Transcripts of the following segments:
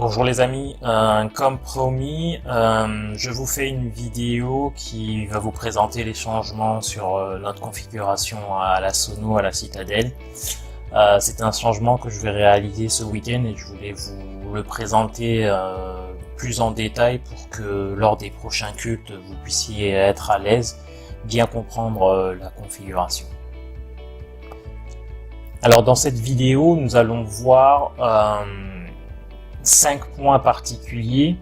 Bonjour les amis, comme promis, je vous fais une vidéo qui va vous présenter les changements sur notre configuration à la Sono, à la Citadelle. C'est un changement que je vais réaliser ce week-end et je voulais vous le présenter plus en détail pour que lors des prochains cultes, vous puissiez être à l'aise, bien comprendre la configuration. Alors dans cette vidéo, nous allons voir 5 points particuliers.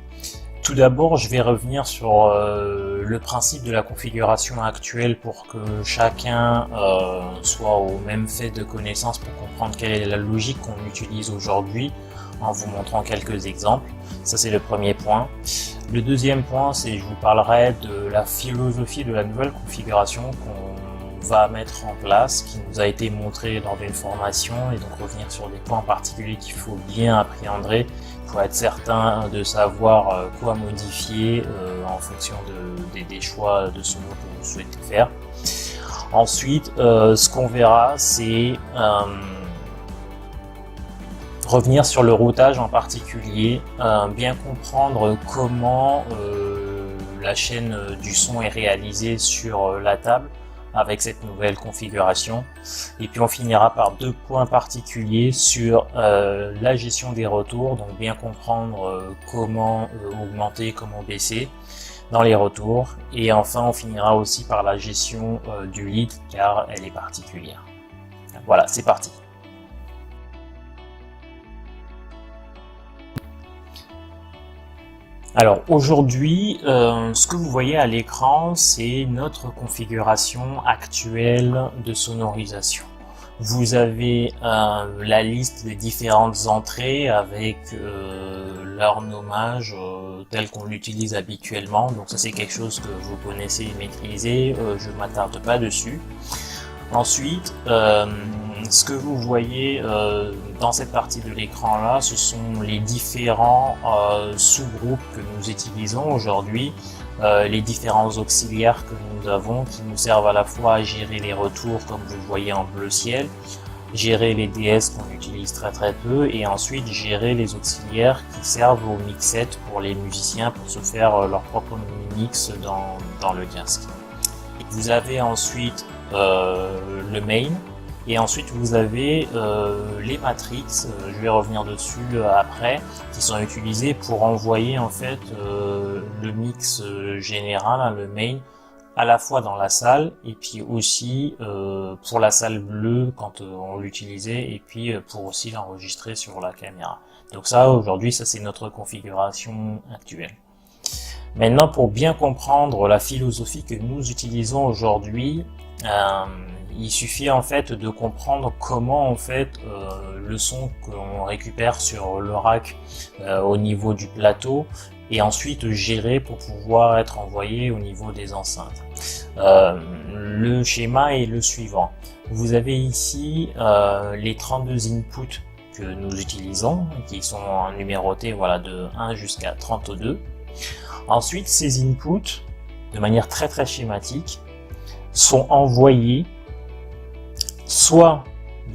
Tout d'abord, je vais revenir sur le principe de la configuration actuelle pour que chacun soit au même fait de connaissance pour comprendre quelle est la logique qu'on utilise aujourd'hui en vous montrant quelques exemples. Ça, c'est le premier point. Le deuxième point, c'est je vous parlerai de la philosophie de la nouvelle configuration qu'on va mettre en place, qui nous a été montré lors d'une formation, et donc revenir sur des points particuliers qu'il faut bien appréhender pour être certain de savoir quoi modifier en fonction des choix de sono que vous souhaitez faire. Ensuite, ce qu'on verra, c'est revenir sur le routage en particulier, bien comprendre comment la chaîne du son est réalisée sur la table avec cette nouvelle configuration, et puis on finira par 2 points particuliers sur la gestion des retours, donc bien comprendre comment augmenter, comment baisser dans les retours, et enfin on finira aussi par la gestion du lead car elle est particulière. Voilà, c'est parti. Alors aujourd'hui, ce que vous voyez à l'écran, c'est notre configuration actuelle de sonorisation. Vous avez la liste des différentes entrées avec leur nommage tel qu'on l'utilise habituellement. Donc ça, c'est quelque chose que vous connaissez et maîtrisez, je ne m'attarde pas dessus. Ensuite, ce que vous voyez dans cette partie de l'écran là, ce sont les différents sous-groupes que nous utilisons aujourd'hui, les différents auxiliaires que nous avons qui nous servent à la fois à gérer les retours comme vous le voyez en bleu ciel, gérer les DS qu'on utilise très peu, et ensuite gérer les auxiliaires qui servent au mixette pour les musiciens pour se faire leur propre mix dans le casque. Vous avez ensuite le main, et ensuite vous avez les matrix, je vais revenir dessus après, qui sont utilisés pour envoyer en fait le mix général, le main, à la fois dans la salle et puis aussi pour la salle bleue quand on l'utilisait, et puis pour aussi l'enregistrer sur la caméra. Donc ça, aujourd'hui, ça c'est notre configuration actuelle. Maintenant, pour bien comprendre la philosophie que nous utilisons aujourd'hui, il suffit en fait de comprendre comment en fait le son qu'on récupère sur le rack au niveau du plateau et ensuite gérer pour pouvoir être envoyé au niveau des enceintes. Le schéma est le suivant. Vous avez ici les 32 inputs que nous utilisons, qui sont numérotés voilà, de 1 jusqu'à 32. Ensuite, ces inputs, de manière très schématique, sont envoyés soit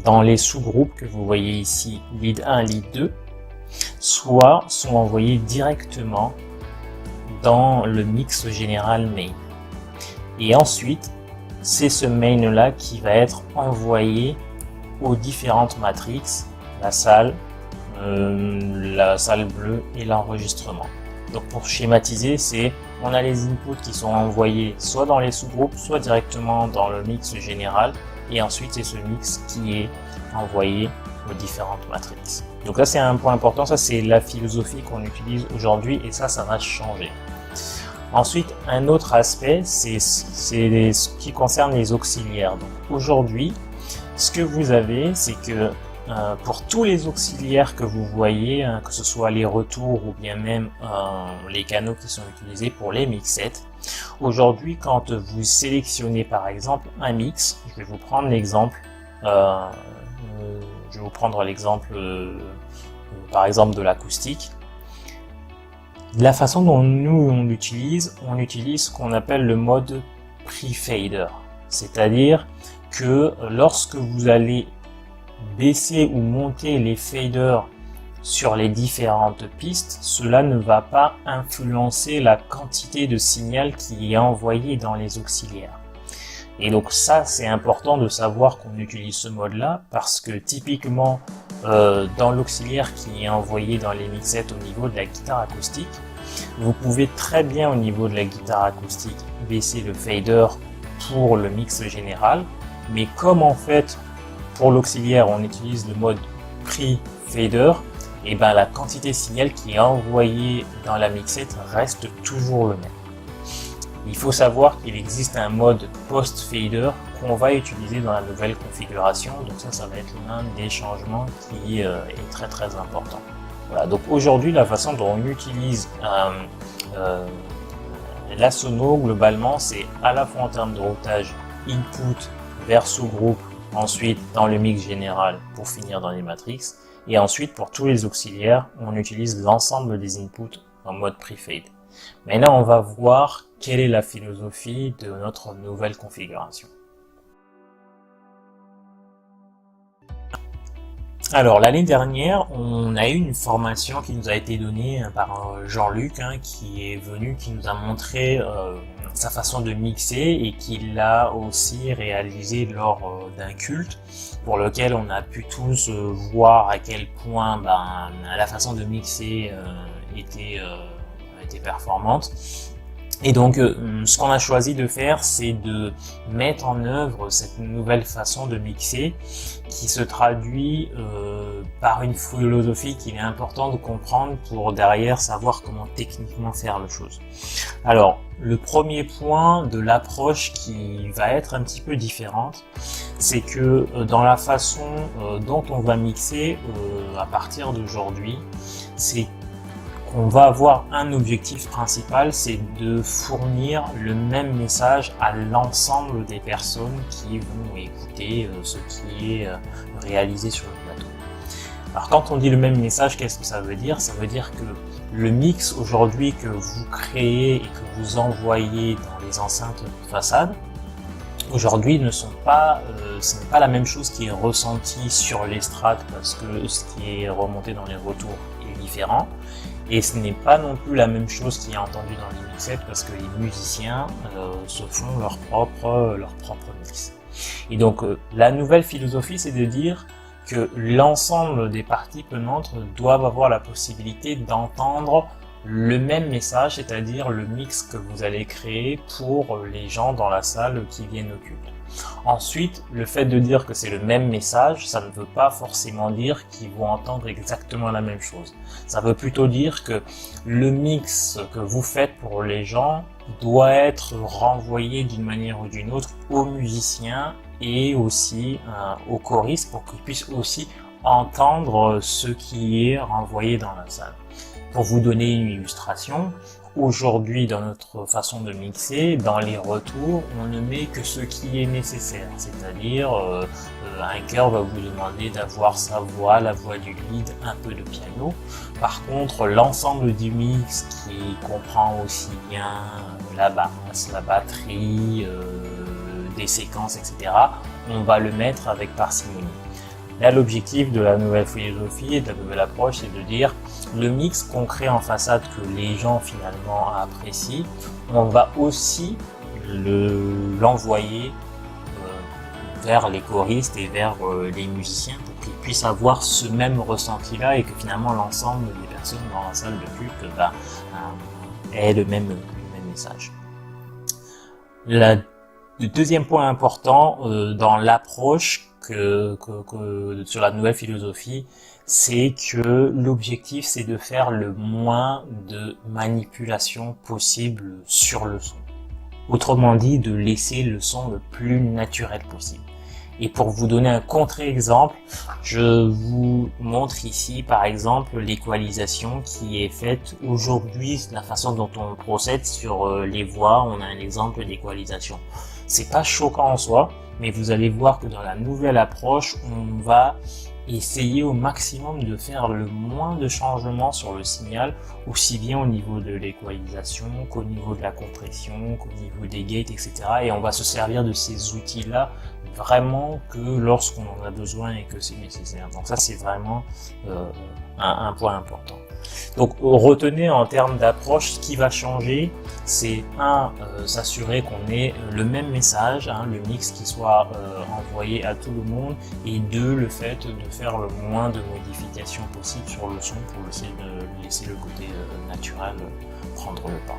dans les sous-groupes que vous voyez ici, lead 1, lead 2, soit sont envoyés directement dans le mix général main. Et ensuite, c'est ce main là qui va être envoyé aux différentes matrices, la salle bleue et l'enregistrement. Donc pour schématiser, c'est on a les inputs qui sont envoyés soit dans les sous-groupes, soit directement dans le mix général, et ensuite c'est ce mix qui est envoyé aux différentes matrices. Donc là c'est un point important, ça c'est la philosophie qu'on utilise aujourd'hui, et ça va changer. Ensuite, un autre aspect, c'est ce qui concerne les auxiliaires. Donc aujourd'hui, ce que vous avez, c'est que pour tous les auxiliaires que vous voyez, que ce soit les retours ou bien même les canaux qui sont utilisés pour les mixettes, aujourd'hui quand vous sélectionnez par exemple un mix, je vais vous prendre l'exemple, par exemple de l'acoustique. La façon dont nous on utilise ce qu'on appelle le mode pre-fader, c'est-à-dire que lorsque vous allez baisser ou monter les faders sur les différentes pistes, cela ne va pas influencer la quantité de signal qui est envoyé dans les auxiliaires. Et donc ça, c'est important de savoir qu'on utilise ce mode-là parce que typiquement, dans l'auxiliaire qui est envoyé dans les mixettes au niveau de la guitare acoustique, vous pouvez très bien au niveau de la guitare acoustique baisser le fader pour le mix général, mais comme en fait pour l'auxiliaire on utilise le mode pre-fader, et ben la quantité de signal qui est envoyée dans la mixette reste toujours le même. Il faut savoir qu'il existe un mode post-fader qu'on va utiliser dans la nouvelle configuration, donc ça va être l'un des changements qui est très très important. Voilà, donc aujourd'hui la façon dont on utilise la sono globalement, c'est à la fois en termes de routage input vers sous-groupe, ensuite dans le mix général pour finir dans les matrix, et ensuite pour tous les auxiliaires on utilise l'ensemble des inputs en mode pre-fade. Maintenant on va voir quelle est la philosophie de notre nouvelle configuration. Alors l'année dernière, on a eu une formation qui nous a été donnée par Jean-Luc, qui est venu, qui nous a montré sa façon de mixer et qui l'a aussi réalisé lors d'un culte pour lequel on a pu tous voir à quel point la façon de mixer était performante. Et donc, ce qu'on a choisi de faire, c'est de mettre en œuvre cette nouvelle façon de mixer qui se traduit par une philosophie qu'il est important de comprendre pour derrière savoir comment techniquement faire la chose. Alors, le premier point de l'approche qui va être un petit peu différente, c'est que dans la façon dont on va mixer à partir d'aujourd'hui, c'est on va avoir un objectif principal, c'est de fournir le même message à l'ensemble des personnes qui vont écouter ce qui est réalisé sur le plateau. Alors quand on dit le même message, qu'est-ce que ça veut dire? Ça veut dire que le mix aujourd'hui que vous créez et que vous envoyez dans les enceintes de façade, aujourd'hui ce n'est pas la même chose qui est ressenti sur l'estrade parce que ce qui est remonté dans les retours est différent. Et ce n'est pas non plus la même chose qui est entendue dans les mixettes parce que les musiciens se font leur propre mix. Et donc la nouvelle philosophie, c'est de dire que l'ensemble des parties prenantes doivent avoir la possibilité d'entendre le même message, c'est-à-dire le mix que vous allez créer pour les gens dans la salle qui viennent au culte. Ensuite, le fait de dire que c'est le même message, ça ne veut pas forcément dire qu'ils vont entendre exactement la même chose. Ça veut plutôt dire que le mix que vous faites pour les gens doit être renvoyé d'une manière ou d'une autre aux musiciens et aussi aux choristes pour qu'ils puissent aussi entendre ce qui est renvoyé dans la salle. Pour vous donner une illustration, aujourd'hui, dans notre façon de mixer, dans les retours, on ne met que ce qui est nécessaire. C'est-à-dire, un chœur va vous demander d'avoir sa voix, la voix du lead, un peu de piano. Par contre, l'ensemble du mix qui comprend aussi bien la basse, la batterie, des séquences, etc., on va le mettre avec parcimonie. Là, l'objectif de la nouvelle philosophie et de la nouvelle approche, c'est de dire le mix qu'on crée en façade que les gens finalement apprécient, on va aussi l'envoyer vers les choristes et vers les musiciens pour qu'ils puissent avoir ce même ressenti-là et que finalement l'ensemble des personnes dans la salle de culte aient le même message. Le deuxième point important dans l'approche sur la nouvelle philosophie, c'est que l'objectif c'est de faire le moins de manipulation possible sur le son. Autrement dit, de laisser le son le plus naturel possible. Et pour vous donner un contre-exemple, je vous montre ici par exemple l'équalisation qui est faite aujourd'hui, la façon dont on procède sur les voix. On a un exemple d'équalisation. C'est pas choquant en soi, mais vous allez voir que dans la nouvelle approche, on va essayer au maximum de faire le moins de changements sur le signal, aussi bien au niveau de l'équalisation qu'au niveau de la compression, qu'au niveau des gates, etc. Et on va se servir de ces outils-là vraiment que lorsqu'on en a besoin et que c'est nécessaire. Donc ça, c'est vraiment un point important. Donc retenez en termes d'approche, ce qui va changer, c'est s'assurer qu'on ait le même message, le mix qui soit envoyé à tout le monde, et deux, le fait de faire le moins de modifications possible sur le son pour essayer de laisser le côté naturel prendre le pas.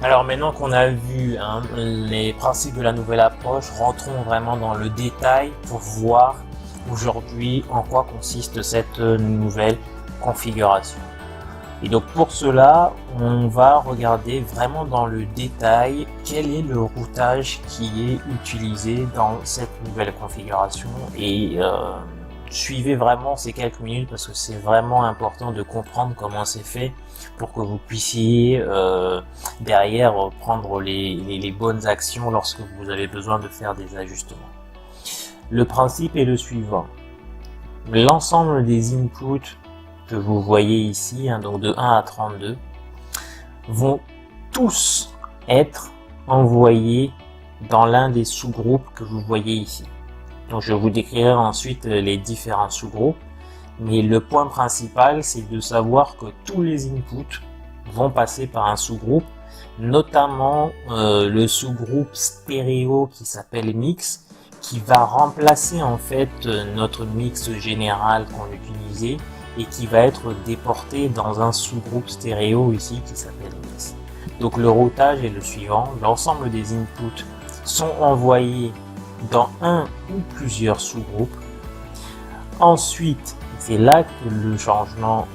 Alors maintenant qu'on a vu les principes de la nouvelle approche, rentrons vraiment dans le détail pour voir aujourd'hui en quoi consiste cette nouvelle configuration. Et donc pour cela, on va regarder vraiment dans le détail quel est le routage qui est utilisé dans cette nouvelle configuration, et suivez vraiment ces quelques minutes parce que c'est vraiment important de comprendre comment c'est fait pour que vous puissiez derrière prendre les bonnes actions lorsque vous avez besoin de faire des ajustements. Le principe est le suivant. L'ensemble des inputs que vous voyez ici, donc de 1 à 32, vont tous être envoyés dans l'un des sous-groupes que vous voyez ici. Donc je vous décrirai ensuite les différents sous-groupes, mais le point principal, c'est de savoir que tous les inputs vont passer par un sous-groupe, notamment le sous-groupe stéréo qui s'appelle mix, qui va remplacer en fait notre mix général qu'on utilisait et qui va être déporté dans un sous-groupe stéréo ici qui s'appelle mix. Donc le routage est le suivant, l'ensemble des inputs sont envoyés dans un ou plusieurs sous-groupes. Ensuite, c'est là que le changement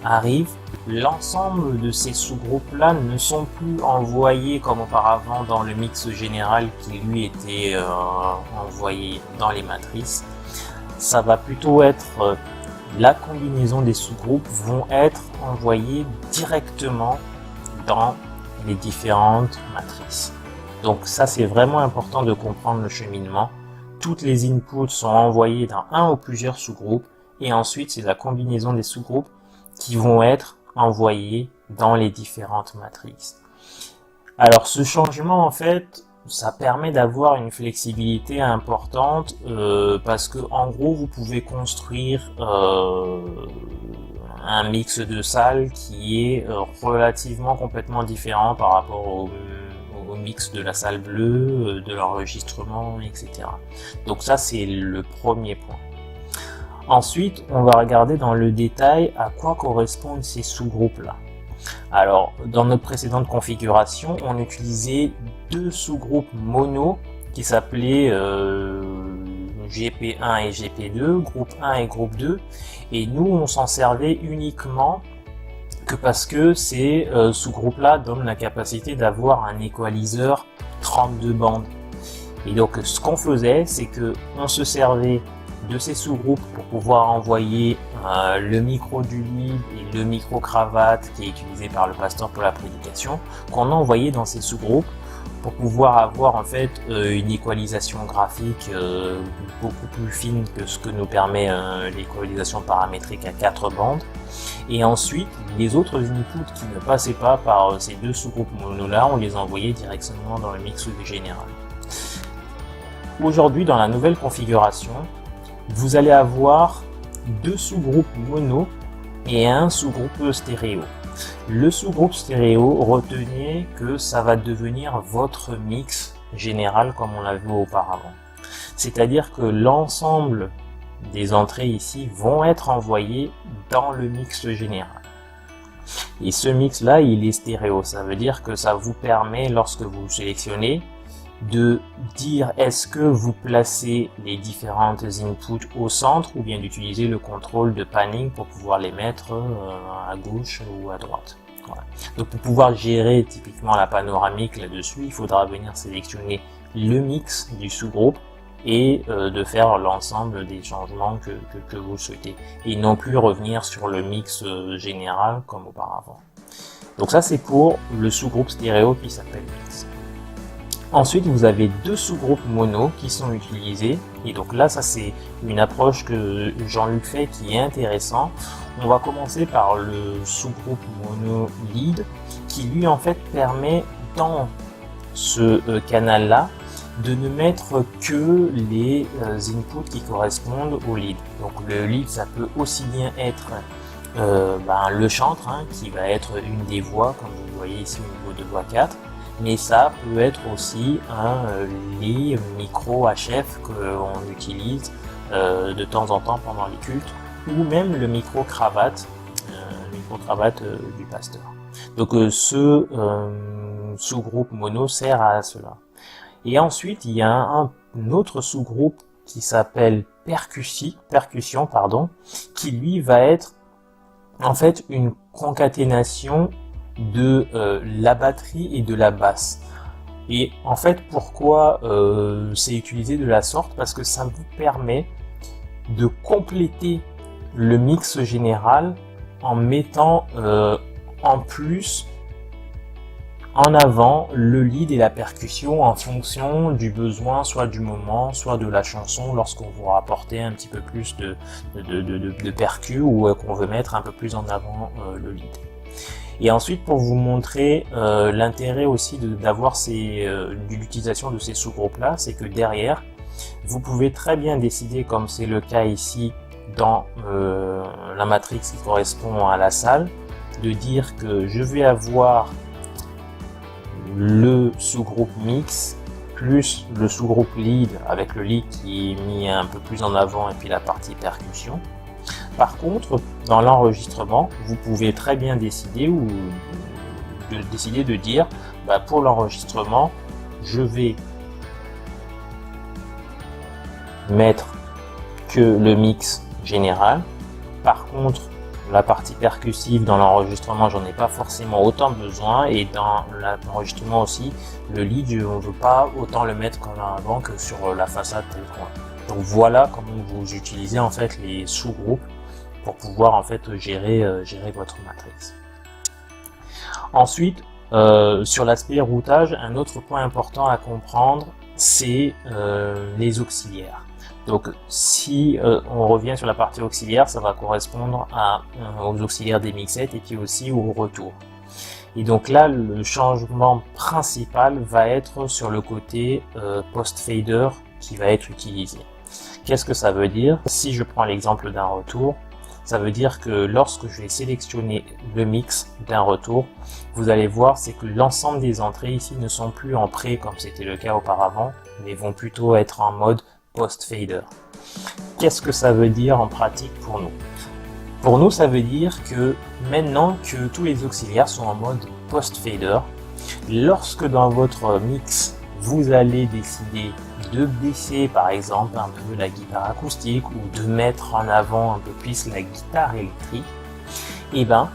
arrive. L'ensemble de ces sous-groupes-là ne sont plus envoyés comme auparavant dans le mix général qui lui était envoyé dans les matrices. Ça va plutôt être la combinaison des sous-groupes vont être envoyés directement dans les différentes matrices. Donc ça, c'est vraiment important de comprendre le cheminement. Toutes les inputs sont envoyés dans un ou plusieurs sous-groupes, et ensuite c'est la combinaison des sous-groupes qui vont être envoyés dans les différentes matrices. Alors ce changement, en fait, ça permet d'avoir une flexibilité importante parce que en gros vous pouvez construire un mix de salles qui est relativement complètement différent par rapport au mix de la salle bleue, de l'enregistrement, etc. Donc ça, c'est le premier point. Ensuite, on va regarder dans le détail à quoi correspondent ces sous-groupes-là. Alors, dans notre précédente configuration, on utilisait deux sous-groupes mono qui s'appelaient GP1 et GP2, groupe 1 et groupe 2, et nous, on s'en servait uniquement que parce que ces sous-groupes-là donnent la capacité d'avoir un équaliseur 32 bandes. Et donc, ce qu'on faisait, c'est que on se servait de ces sous-groupes pour pouvoir envoyer le micro du lead et le micro cravate qui est utilisé par le pasteur pour la prédication, qu'on a envoyé dans ces sous-groupes pour pouvoir avoir en fait une équalisation graphique beaucoup plus fine que ce que nous permet l'équalisation paramétrique à 4 bandes. Et ensuite, les autres inputs qui ne passaient pas par ces deux sous-groupes mono-là, on les envoyait directement dans le mix général. Aujourd'hui, dans la nouvelle configuration, vous allez avoir deux sous-groupes mono et un sous-groupe stéréo. Le sous-groupe stéréo, retenez que ça va devenir votre mix général comme on l'a vu auparavant. C'est-à-dire que l'ensemble des entrées ici vont être envoyées dans le mix général. Et ce mix-là, il est stéréo. Ça veut dire que ça vous permet, lorsque vous sélectionnez, de dire est-ce que vous placez les différentes inputs au centre ou bien d'utiliser le contrôle de panning pour pouvoir les mettre à gauche ou à droite. Voilà. Donc pour pouvoir gérer typiquement la panoramique là-dessus, il faudra venir sélectionner le mix du sous-groupe et de faire l'ensemble des changements que vous souhaitez et non plus revenir sur le mix général comme auparavant. Donc ça c'est pour le sous-groupe stéréo qui s'appelle mix. Ensuite vous avez deux sous-groupes mono qui sont utilisés, et donc là ça c'est une approche que Jean-Luc fait qui est intéressant. On va commencer par le sous-groupe mono lead qui lui en fait permet dans ce canal là de ne mettre que les inputs qui correspondent au lead. Donc le lead ça peut aussi bien être le chantre qui va être une des voix comme vous voyez ici au niveau de voix 4, mais ça peut être aussi les micros HF qu'on utilise de temps en temps pendant les cultes, ou même le micro cravate du pasteur. Donc ce sous-groupe mono sert à cela. Et ensuite il y a un autre sous-groupe qui s'appelle percussion, qui lui va être en fait une concaténation de la batterie et de la basse. Et en fait pourquoi c'est utilisé de la sorte? Parce que ça vous permet de compléter le mix général en mettant en plus en avant le lead et la percussion en fonction du besoin, soit du moment, soit de la chanson, lorsqu'on veut rapporter un petit peu plus de percus ou qu'on veut mettre un peu plus en avant le lead. Et ensuite, pour vous montrer l'intérêt aussi d'avoir l'utilisation de ces sous-groupes-là, c'est que derrière, vous pouvez très bien décider, comme c'est le cas ici dans la matrice qui correspond à la salle, de dire que je vais avoir le sous-groupe mix plus le sous-groupe lead avec le lead qui est mis un peu plus en avant et puis la partie percussion. Par contre, dans l'enregistrement, vous pouvez très bien décider de dire pour l'enregistrement, je vais mettre que le mix général. Par contre, la partie percussive dans l'enregistrement, j'en ai pas forcément autant besoin, et dans l'enregistrement aussi, le lead, on ne veut pas autant le mettre qu'en avant que sur la façade tel qu'on. Donc voilà comment vous utilisez en fait les sous-groupes pour pouvoir en fait gérer votre matrice. Ensuite, sur l'aspect routage, un autre point important à comprendre, c'est les auxiliaires. Donc si on revient sur la partie auxiliaire, ça va correspondre aux auxiliaires des mixettes et puis aussi au retour. Et donc là, le changement principal va être sur le côté post-fader qui va être utilisé. Qu'est-ce que ça veut dire? Si je prends l'exemple d'un retour, ça veut dire que lorsque je vais sélectionner le mix d'un retour, vous allez voir c'est que l'ensemble des entrées ici ne sont plus en pré comme c'était le cas auparavant, mais vont plutôt être en mode post-fader. Qu'est-ce que ça veut dire en pratique pour nous? Pour nous, ça veut dire que maintenant que tous les auxiliaires sont en mode post-fader, lorsque dans votre mix, vous allez décider de baisser par exemple un peu la guitare acoustique ou de mettre en avant un peu plus la guitare électrique, et ben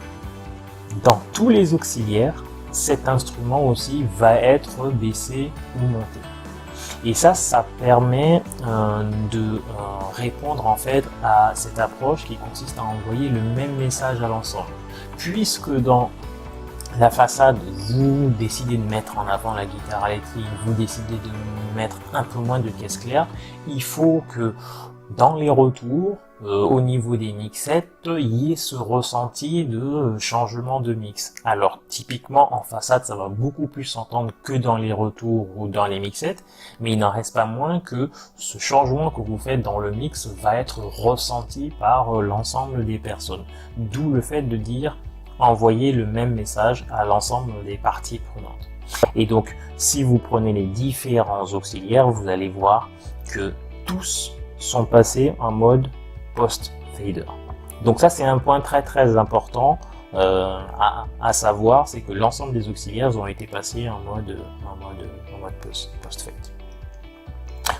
dans tous les auxiliaires, cet instrument aussi va être baissé ou monté. Et ça permet de répondre en fait à cette approche qui consiste à envoyer le même message à l'ensemble. Puisque dans la façade, vous décidez de mettre en avant la guitare électrique, vous décidez de mettre un peu moins de caisse claire, il faut que dans les retours, au niveau des mixettes, il y ait ce ressenti de changement de mix. Alors typiquement en façade, ça va beaucoup plus s'entendre que dans les retours ou dans les mixettes, mais il n'en reste pas moins que ce changement que vous faites dans le mix va être ressenti par l'ensemble des personnes. D'où le fait de dire envoyer le même message à l'ensemble des parties prenantes. Et donc, si vous prenez les différents auxiliaires, vous allez voir que tous sont passés en mode post-fader. Donc ça, c'est un point très très important à savoir, c'est que l'ensemble des auxiliaires ont été passés en mode post-fade.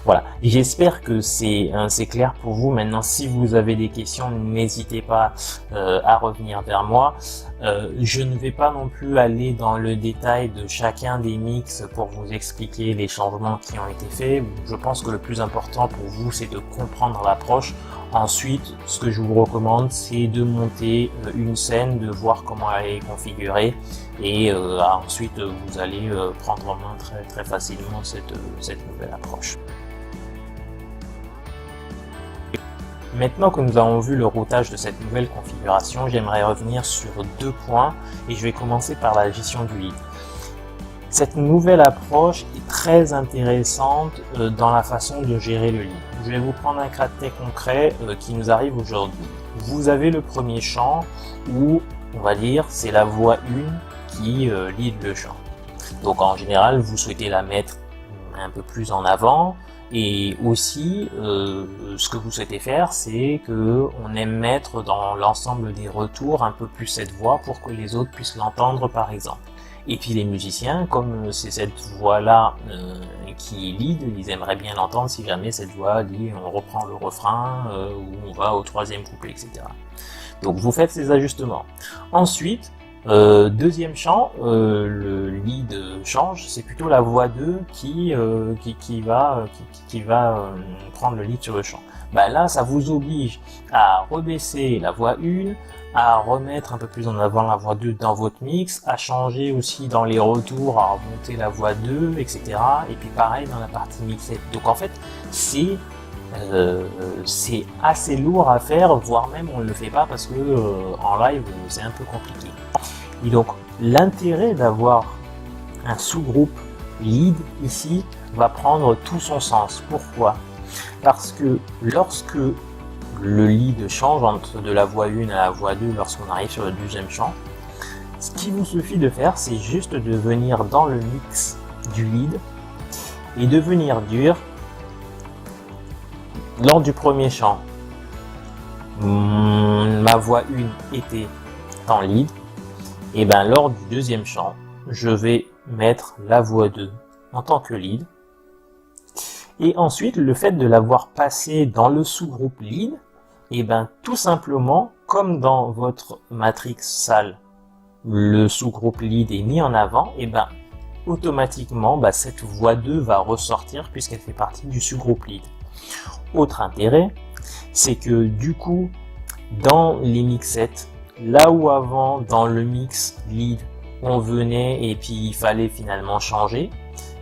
Voilà, j'espère que c'est clair pour vous. Maintenant, si vous avez des questions, n'hésitez pas à revenir vers moi. Je ne vais pas non plus aller dans le détail de chacun des mix pour vous expliquer les changements qui ont été faits. Je pense que le plus important pour vous, c'est de comprendre l'approche. Ensuite, ce que je vous recommande, c'est de monter une scène, de voir comment elle est configurée, et ensuite vous allez prendre en main très facilement cette nouvelle approche. Maintenant que nous avons vu le routage de cette nouvelle configuration, j'aimerais revenir sur deux points et je vais commencer par la gestion du lead. Cette nouvelle approche est très intéressante dans la façon de gérer le lead. Je vais vous prendre un cas très concret qui nous arrive aujourd'hui. Vous avez le premier champ où, on va dire, c'est la voix 1 qui lead le chant. Donc en général, vous souhaitez la mettre un peu plus en avant. Et aussi, ce que vous souhaitez faire, c'est que on aime mettre dans l'ensemble des retours un peu plus cette voix pour que les autres puissent l'entendre, par exemple. Et puis les musiciens, comme c'est cette voix-là qui lead, ils aimeraient bien l'entendre si jamais cette voix dit on reprend le refrain ou on va au troisième couplet, etc. Donc vous faites ces ajustements. Ensuite, deuxième chant, le lead change, c'est plutôt la voix 2 qui va prendre le lead sur le chant. Bah là, ça vous oblige à rebaisser la voix 1, à remettre un peu plus en avant la voix 2 dans votre mix, à changer aussi dans les retours, à remonter la voix 2, etc. Et puis pareil dans la partie mixée. Donc en fait, c'est assez lourd à faire, voire même on ne le fait pas parce que en live c'est un peu compliqué. Et donc l'intérêt d'avoir un sous-groupe lead ici va prendre tout son sens. Pourquoi? Parce que lorsque le lead change entre de la voix 1 à la voix 2 lorsqu'on arrive sur le deuxième chant, ce qu'il vous suffit de faire, c'est juste de venir dans le mix du lead et de venir dire lors du premier chant, ma voix 1 était en lead, et bien lors du deuxième chant, je vais mettre la voix 2 en tant que lead. Et ensuite, le fait de l'avoir passé dans le sous-groupe lead, et bien tout simplement, comme dans votre matrix salle, le sous-groupe lead est mis en avant, et bien automatiquement, cette voix 2 va ressortir puisqu'elle fait partie du sous-groupe lead. Autre intérêt, c'est que du coup, dans les mixettes, là où avant, dans le mix lead, on venait et puis il fallait finalement changer,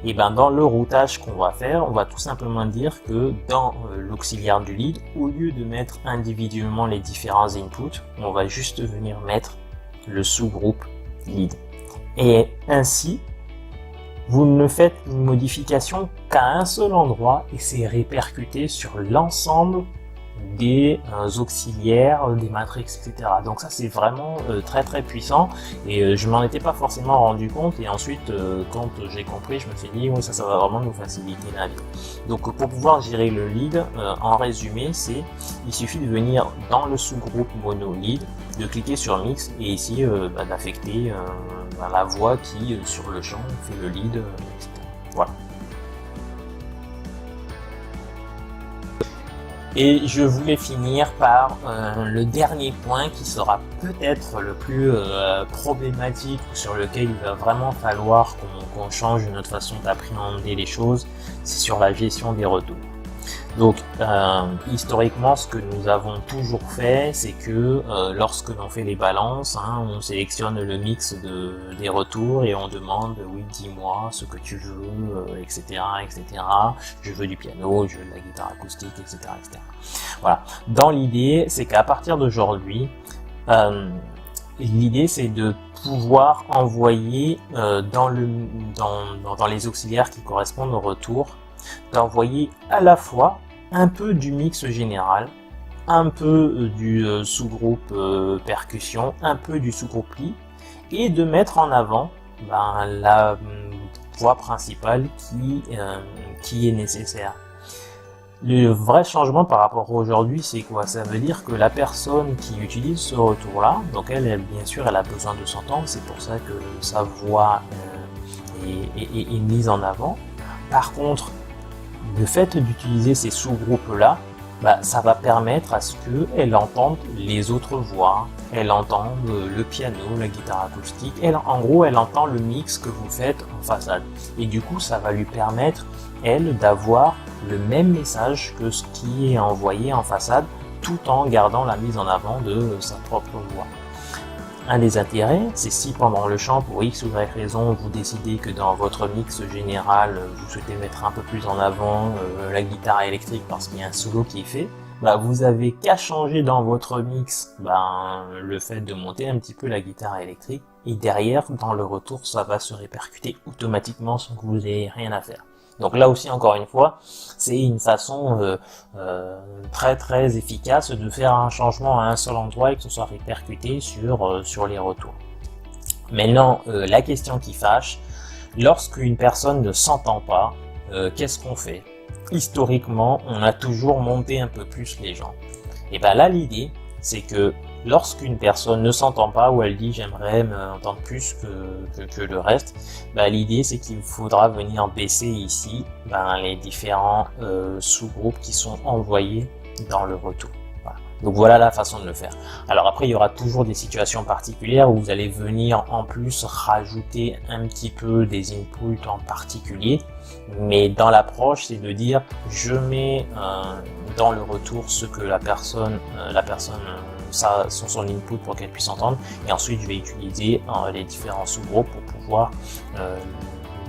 et ben dans le routage qu'on va faire, on va tout simplement dire que dans l'auxiliaire du lead, au lieu de mettre individuellement les différents inputs, on va juste venir mettre le sous-groupe lead. Et ainsi, vous ne faites une modification qu'à un seul endroit et c'est répercuté sur l'ensemble des auxiliaires, des matrix, etc. Donc ça c'est vraiment très puissant et je m'en étais pas forcément rendu compte et ensuite quand j'ai compris je me suis dit oui, ça va vraiment nous faciliter la vie. Donc pour pouvoir gérer le lead, en résumé il suffit de venir dans le sous-groupe mono lead, de cliquer sur mix et ici d'affecter la voix qui sur le champ fait le lead, etc. Voilà. Et je voulais finir par le dernier point qui sera peut-être le plus problématique, sur lequel il va vraiment falloir qu'on change notre façon d'appréhender les choses, c'est sur la gestion des retours. Donc historiquement, ce que nous avons toujours fait, c'est que lorsque l'on fait les balances, on sélectionne le mix des retours et on demande oui, dis-moi ce que tu veux, etc., etc. Je veux du piano, je veux de la guitare acoustique, etc., etc. Voilà. Dans l'idée, c'est qu'à partir d'aujourd'hui, l'idée c'est de pouvoir envoyer dans les auxiliaires qui correspondent au retour, d'envoyer à la fois un peu du mix général, un peu du sous-groupe percussion, un peu du sous-groupe lead, et de mettre en avant la voix principale qui est nécessaire. Le vrai changement par rapport à aujourd'hui, c'est quoi? Ça veut dire que la personne qui utilise ce retour-là, donc elle, bien sûr, elle a besoin de s'entendre, c'est pour ça que sa voix est mise en avant. Par contre, le fait d'utiliser ces sous-groupes-là, ça va permettre à ce qu'elle entende les autres voix, elle entend le piano, la guitare acoustique, en gros elle entend le mix que vous faites en façade. Et du coup ça va lui permettre, elle, d'avoir le même message que ce qui est envoyé en façade, tout en gardant la mise en avant de sa propre voix. Un des intérêts, c'est si pendant le chant, pour X ou Y raison, vous décidez que dans votre mix général, vous souhaitez mettre un peu plus en avant la guitare électrique parce qu'il y a un solo qui est fait, vous avez qu'à changer dans votre mix le fait de monter un petit peu la guitare électrique, et derrière, dans le retour, ça va se répercuter automatiquement sans que vous ayez rien à faire. Donc là aussi, encore une fois, c'est une façon très très efficace de faire un changement à un seul endroit et que ce soit répercuté sur les retours. Maintenant, la question qui fâche, lorsqu'une personne ne s'entend pas, qu'est-ce qu'on fait? Historiquement, on a toujours monté un peu plus les gens. Et là, l'idée, c'est que lorsqu'une personne ne s'entend pas ou elle dit j'aimerais m'entendre plus que le reste, l'idée c'est qu'il faudra venir baisser ici les différents sous-groupes qui sont envoyés dans le retour. Voilà. Donc voilà la façon de le faire. Alors après il y aura toujours des situations particulières où vous allez venir en plus rajouter un petit peu des inputs en particulier, mais dans l'approche c'est de dire je mets dans le retour ce que la personne ça sur son input pour qu'elle puisse entendre, et ensuite je vais utiliser les différents sous-groupes pour pouvoir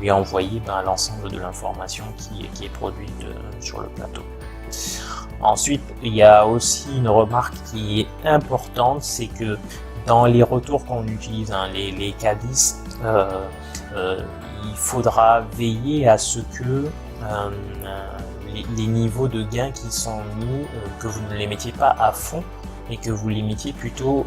lui envoyer l'ensemble de l'information qui est produite sur le plateau. Ensuite, il y a aussi une remarque qui est importante, c'est que dans les retours qu'on utilise, les CADIS, il faudra veiller à ce que les niveaux de gain qui sont mis, que vous ne les mettiez pas à fond, et que vous les mettiez plutôt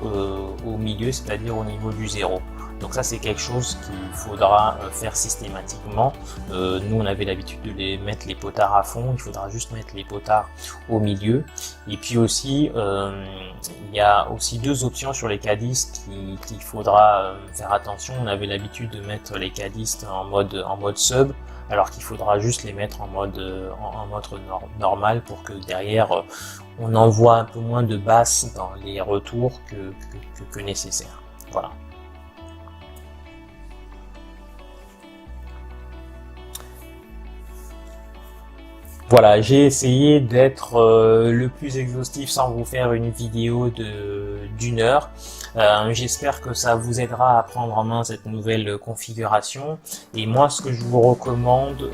au milieu, c'est-à-dire au niveau du 0. Donc ça c'est quelque chose qu'il faudra faire systématiquement. Nous on avait l'habitude de mettre les potards à fond, il faudra juste mettre les potards au milieu. Et puis aussi il y a aussi deux options sur les cadistes qu'il faudra faire attention. On avait l'habitude de mettre les cadistes en mode sub, alors qu'il faudra juste les mettre en mode normal pour que derrière on envoie un peu moins de basses dans les retours que nécessaire. Voilà. Voilà, j'ai essayé d'être le plus exhaustif sans vous faire une vidéo d'une heure. J'espère que ça vous aidera à prendre en main cette nouvelle configuration. Et moi, ce que je vous recommande,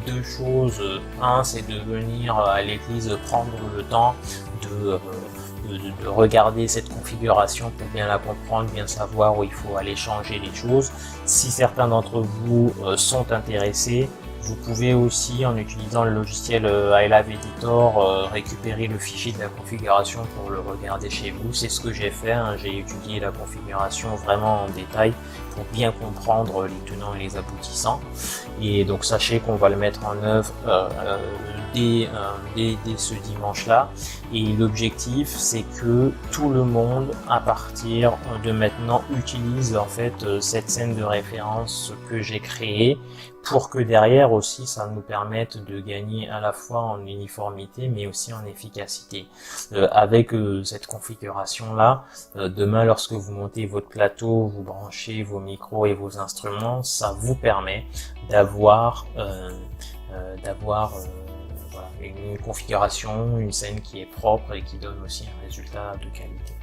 deux choses. Un, c'est de venir à l'église prendre le temps de regarder cette configuration pour bien la comprendre, bien savoir où il faut aller changer les choses. Si certains d'entre vous sont intéressés, vous pouvez aussi, en utilisant le logiciel iLive Editor, récupérer le fichier de la configuration pour le regarder chez vous. C'est ce que j'ai fait, j'ai étudié la configuration vraiment en détail pour bien comprendre les tenants et les aboutissants. Et donc sachez qu'on va le mettre en œuvre dès ce dimanche-là. Et l'objectif, c'est que tout le monde, à partir de maintenant, utilise en fait cette scène de référence que j'ai créée, pour que derrière aussi ça nous permette de gagner à la fois en uniformité mais aussi en efficacité. Avec cette configuration là, demain lorsque vous montez votre plateau, vous branchez vos micros et vos instruments, ça vous permet d'avoir voilà, une configuration, une scène qui est propre et qui donne aussi un résultat de qualité.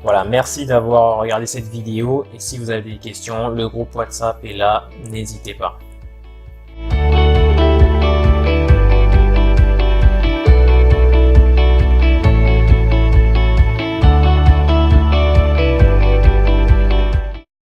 Voilà, merci d'avoir regardé cette vidéo, et si vous avez des questions, le groupe WhatsApp est là, n'hésitez pas.